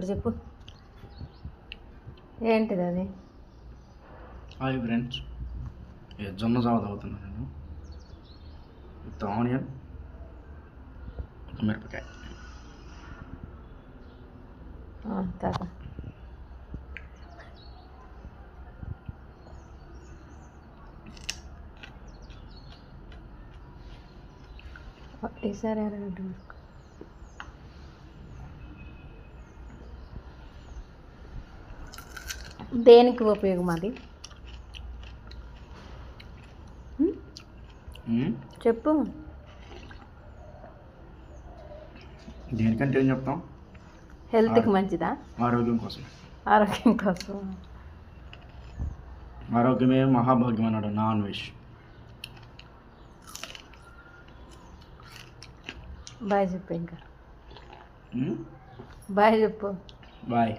ఇక్కడ చెప్పు ఏంటిది అది? హాయ్ ఫ్రెండ్స్, జొన్న జావ తాగుతున్నాను నేను విత్ ఆనియన్, మిరపకాయ. తాత ఈసారి అరగడ్డ వరకు దేనికి ఉపయోగం అది చెప్పు. దేనికంటే ఏం చెప్తాం? హెల్త్కి మంచిదా? ఆరోగ్యం కోసం. ఆరోగ్యం కోసం. ఆరోగ్యమే మహాభాగ్యం అన్నాడు నాన్ వెజ్. బాయ్ చెప్పు. ఇంకా బాయ్ చెప్పు. బాయ్.